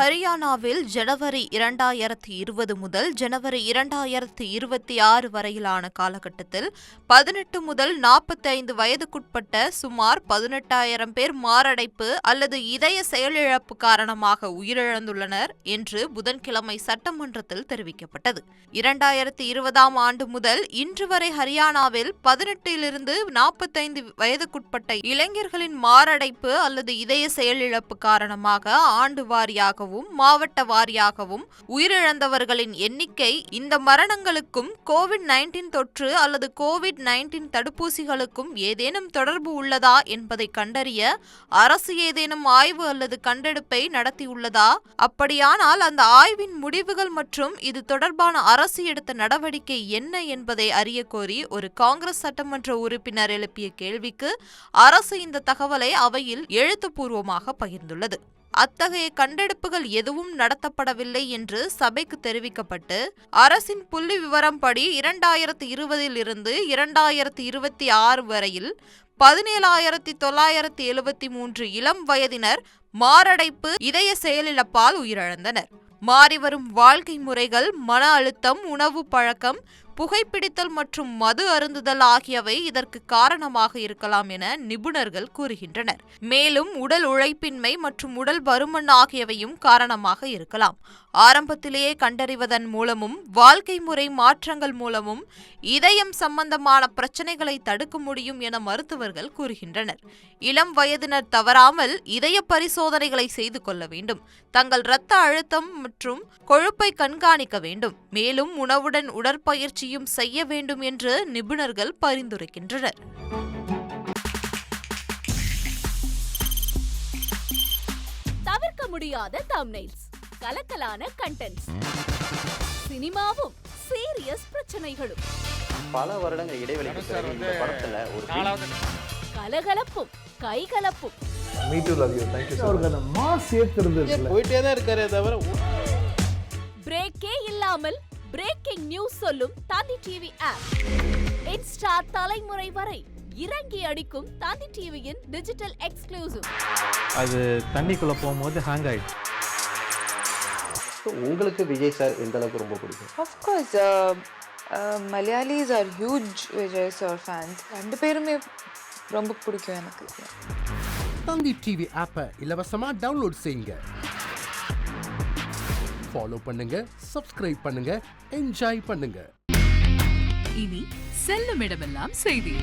ஹரியானாவில் ஜனவரி 2020 முதல் ஜனவரி 2026 வரையிலான காலகட்டத்தில் 18 முதல் 45 வயதுக்குட்பட்ட சுமார் 18,000 பேர் மாரடைப்பு அல்லது இதய செயலிழப்பு காரணமாக உயிரிழந்துள்ளனர் என்று புதன்கிழமை சட்டமன்றத்தில் தெரிவிக்கப்பட்டது. 2020ஆம் ஆண்டு முதல் இன்று வரை ஹரியானாவில் 18 45 வயதுக்குட்பட்ட இளைஞர்களின் மாரடைப்பு அல்லது இதய செயலிழப்பு காரணமாக ஆண்டு வாரியாக மாவட்ட வாரியாகவும் உயிரிழந்தவர்களின் எண்ணிக்கை இந்த மரணங்களுக்கும் கோவிட்-19 தொற்று அல்லது கோவிட்-19 தடுப்பூசிகளுக்கும் ஏதேனும் தொடர்பு உள்ளதா என்பதை கண்டறிய அரசு ஏதேனும் ஆய்வு அல்லது கண்டெடுப்பை நடத்தியுள்ளதா? அப்படியானால் அந்த ஆய்வின் முடிவுகள் மற்றும் இது தொடர்பான அரசு எடுத்த நடவடிக்கை என்ன என்பதை அறிய கோரி ஒரு காங்கிரஸ் சட்டமன்ற உறுப்பினர் எழுப்பிய கேள்விக்கு அரசு இந்த தகவலை அவையில் எழுத்துப்பூர்வமாக பகிர்ந்துள்ளது. அத்தகைய கண்டெடுப்புகள் எதுவும் நடத்தப்படவில்லை என்று சபைக்கு தெரிவிக்கப்பட்டு, அரசின் புள்ளி விவரம்படி 2020 2026 வரையில் 17,973 இளம் வயதினர் மாரடைப்பு, இதய செயலிழப்பால் உயிரிழந்தனர். மாறிவரும் வாழ்க்கை முறைகள், மன அழுத்தம், உணவு பழக்கம், புகைப்பிடித்தல் மற்றும் மது அருந்துதல் ஆகியவை இதற்கு காரணமாக இருக்கலாம் என நிபுணர்கள் கூறுகின்றனர். மேலும் உடல் உழைப்பின்மை மற்றும் உடல் பருமன் ஆகியவையும் காரணமாக இருக்கலாம். ஆரம்பத்திலேயே கண்டறிவதன் மூலமும் வாழ்க்கை முறை மாற்றங்கள் மூலமும் இதயம் சம்பந்தமான பிரச்சனைகளை தடுக்க முடியும் என மருத்துவர்கள் கூறுகின்றனர். இளம் வயதினர் தவறாமல் இதய பரிசோதனைகளை செய்து கொள்ள வேண்டும். தங்கள் இரத்த அழுத்தம் மற்றும் கொழுப்பை கண்காணிக்க வேண்டும். மேலும் உணவுடன் உடற்பயிற்சியும் செய்ய வேண்டும் என்று நிபுணர்கள் பரிந்துரைக்கின்றனர். தவிர்க்க முடியாத தம்ப்நெயில்ஸ், கலக்கலான கண்டென்ட்ஸ், சினிமாவும் சீரியஸ் பிரச்சனைகளும், பல வருடங்கள் இடைவெளிக்கு பிறகு இந்த படத்துல ஒரு கலகலப்பும் கைகலப்பும், Me too, love you. Thank you so much. Mass ஏத்துறது போயிட்டே தான் இருக்காரே தவிர பிரேக்கே இல்லாமல் பிரேக்கிங் நியூஸ் சொல்லும் தந்தி டிவி ஆப். இன்ஸ்டா தலைமுறை வரை இறங்கி அடிக்கும் தந்தி டிவியின் டிஜிட்டல் எக்ஸ்க்ளூசிவ். அது தண்ணிக்குள்ள போகும்போது ஹேங் ஆயிடுச்சு. உங்களுக்கு விஜய் சார் எந்த அளவுக்கு ரொம்ப பிடிக்கும்? Of course, Malayalis are huge Vijay sir fans. ரெண்டு பேருமே ரொம்ப பிடிக்கும் எனக்கு. தந்தி டிவி ஆப்பை இலவசமா டவுன்லோட் செய்யுங்க. ஃபாலோ பண்ணுங்க, சப்ஸ்கிரைப் பண்ணுங்க, என்ஜாய் பண்ணுங்க. இனி செல்லும் இடமெல்லாம் செய்தி.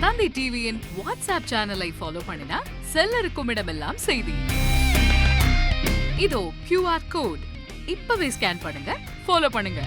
தந்தி டிவியின் வாட்ஸ்அப் சேனலை ஃபாலோ பண்ணினா செல்லருக்கும் இடமெல்லாம் செய்தி. இதோ QR கோட், இப்பவே ஸ்கேன் பண்ணுங்க, ஃபாலோ பண்ணுங்க.